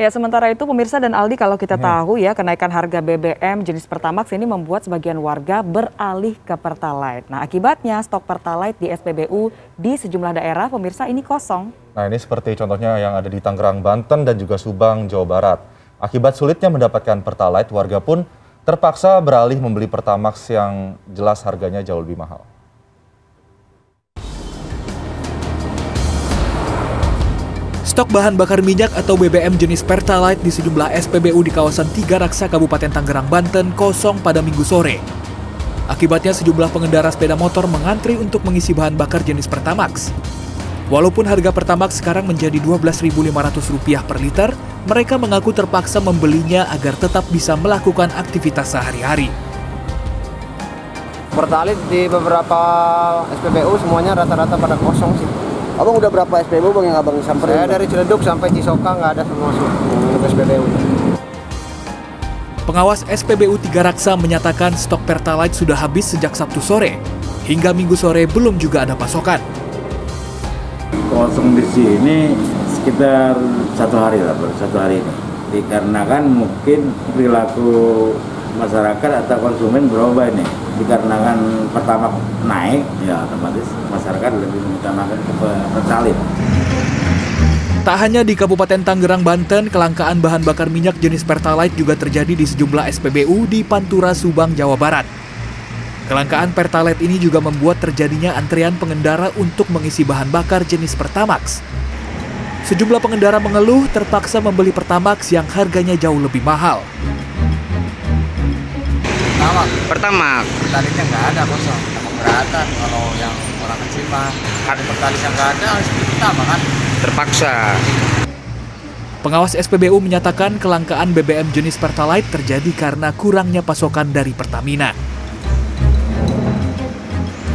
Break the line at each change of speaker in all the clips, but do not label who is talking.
Ya, sementara itu pemirsa dan Aldi, kalau kita tahu ya, kenaikan harga BBM jenis Pertamax ini membuat sebagian warga beralih ke Pertalite. Nah, akibatnya stok Pertalite di SPBU di sejumlah daerah pemirsa ini kosong.
Nah, ini seperti contohnya yang ada di Tangerang, Banten dan juga Subang, Jawa Barat. Akibat sulitnya mendapatkan Pertalite, warga pun terpaksa beralih membeli Pertamax yang jelas harganya jauh lebih mahal.
Stok bahan bakar minyak atau BBM jenis Pertalite di sejumlah SPBU di kawasan Tiga Raksa, Kabupaten Tangerang, Banten kosong pada Minggu sore. Akibatnya sejumlah pengendara sepeda motor mengantri untuk mengisi bahan bakar jenis Pertamax. Walaupun harga Pertamax sekarang menjadi Rp12.500 per liter, mereka mengaku terpaksa membelinya agar tetap bisa melakukan aktivitas sehari-hari.
Pertalite di beberapa SPBU semuanya rata-rata pada kosong sih.
Abang udah berapa SPBU bang yang abang samperin?
Saya dari Ciledug sampai Cisoka nggak ada semua untuk SPBU.
Pengawas SPBU Tiga Raksa menyatakan stok Pertalite sudah habis sejak Sabtu sore. Hingga Minggu sore belum juga ada pasokan.
Kosong di sini sekitar 1 hari lah, baru 1 hari ini. Dikarenakan mungkin perilaku masyarakat atau konsumen berubah ini. Dikarenakan Pertamax naik, ya otomatis masyarakat lebih mengutamakan ke Pertalite.
Tak hanya di Kabupaten Tangerang, Banten, kelangkaan bahan bakar minyak jenis Pertalite juga terjadi di sejumlah SPBU di Pantura, Subang, Jawa Barat. Kelangkaan Pertalite ini juga membuat terjadinya antrean pengendara untuk mengisi bahan bakar jenis Pertamax. Sejumlah pengendara mengeluh terpaksa membeli Pertamax yang harganya jauh lebih mahal.
Pertamax Pertalite nggak ada, kosong. Keberatan kalau yang orang kecil mah. Ada Pertalite yang nggak ada harus ditambah kan. Terpaksa.
Pengawas SPBU menyatakan kelangkaan BBM jenis Pertalite terjadi karena kurangnya pasokan dari Pertamina.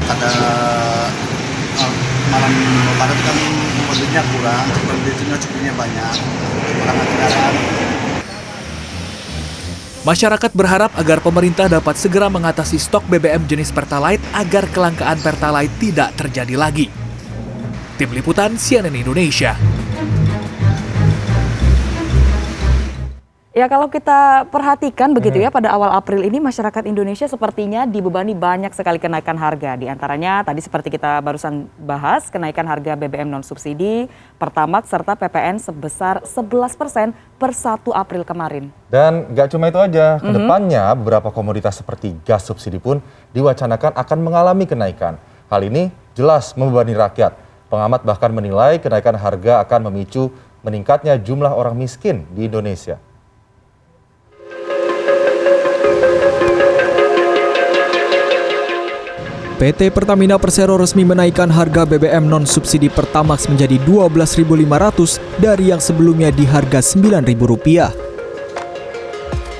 Ada malam lebaran kan mobilnya kurang, cukupnya banyak, kurang kendaraan.
Masyarakat berharap agar pemerintah dapat segera mengatasi stok BBM jenis Pertalite agar kelangkaan Pertalite tidak terjadi lagi. Tim Liputan CNN Indonesia.
Ya, kalau kita perhatikan begitu ya, pada awal April ini masyarakat Indonesia sepertinya dibebani banyak sekali kenaikan harga. Di antaranya tadi seperti kita barusan bahas, kenaikan harga BBM non-subsidi, Pertamax, serta PPN sebesar 11% per 1 April kemarin.
Dan nggak cuma itu aja, kedepannya beberapa komoditas seperti gas subsidi pun diwacanakan akan mengalami kenaikan. Hal ini jelas membebani rakyat. Pengamat bahkan menilai kenaikan harga akan memicu meningkatnya jumlah orang miskin di Indonesia.
PT Pertamina Persero resmi menaikkan harga BBM non-subsidi Pertamax menjadi Rp12.500 dari yang sebelumnya di harga Rp9.000.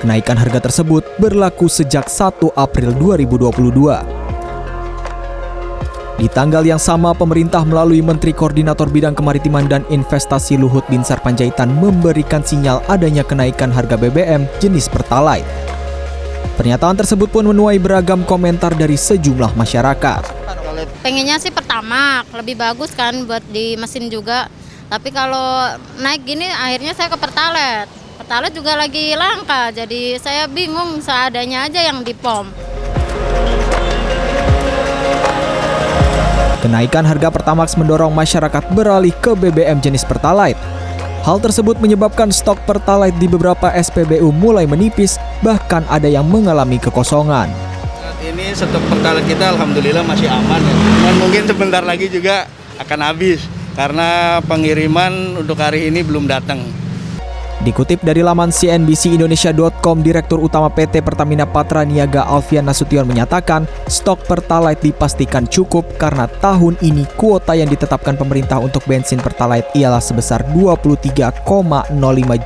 Kenaikan harga tersebut berlaku sejak 1 April 2022. Di tanggal yang sama, pemerintah melalui Menteri Koordinator Bidang Kemaritiman dan Investasi Luhut Binsar Panjaitan memberikan sinyal adanya kenaikan harga BBM jenis Pertalite. Pernyataan tersebut pun menuai beragam komentar dari sejumlah masyarakat.
Pengennya sih Pertamax, lebih bagus kan buat di mesin juga. Tapi kalau naik gini akhirnya saya ke Pertalite. Pertalite juga lagi langka, jadi saya bingung seadanya aja yang dipom.
Kenaikan harga Pertamax mendorong masyarakat beralih ke BBM jenis Pertalite. Hal tersebut menyebabkan stok Pertalite di beberapa SPBU mulai menipis, bahkan ada yang mengalami kekosongan.
Saat ini stok Pertalite kita alhamdulillah masih aman ya. Dan mungkin sebentar lagi juga akan habis karena pengiriman untuk hari ini belum datang.
Dikutip dari laman cnbcindonesia.com, Direktur Utama PT Pertamina Patra Niaga Alfian Nasution menyatakan stok Pertalite dipastikan cukup karena tahun ini kuota yang ditetapkan pemerintah untuk bensin Pertalite ialah sebesar 23,05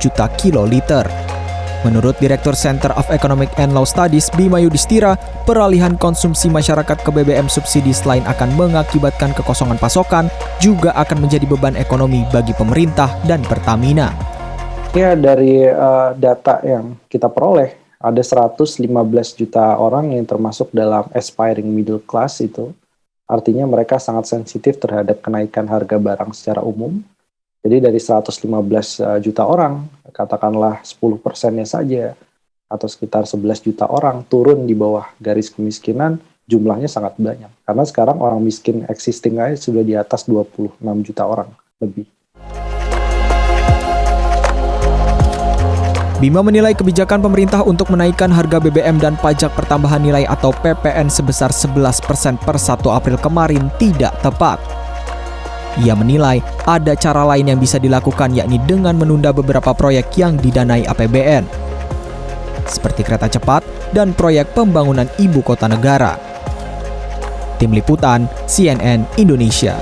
juta kiloliter. Menurut Direktur Center of Economic and Law Studies Bima Yudhistira, peralihan konsumsi masyarakat ke BBM subsidi selain akan mengakibatkan kekosongan pasokan, juga akan menjadi beban ekonomi bagi pemerintah dan Pertamina.
Ya, dari data yang kita peroleh, ada 115 juta orang yang termasuk dalam aspiring middle class itu. Artinya mereka sangat sensitif terhadap kenaikan harga barang secara umum. Jadi dari 115 juta orang, katakanlah 10%-nya saja, atau sekitar 11 juta orang turun di bawah garis kemiskinan, jumlahnya sangat banyak. Karena sekarang orang miskin existing aja sudah di atas 26 juta orang lebih.
Bima menilai kebijakan pemerintah untuk menaikkan harga BBM dan pajak pertambahan nilai atau PPN sebesar 11% per 1 April kemarin tidak tepat. Ia menilai ada cara lain yang bisa dilakukan, yakni dengan menunda beberapa proyek yang didanai APBN, seperti kereta cepat dan proyek pembangunan ibu kota negara. Tim Liputan CNN Indonesia.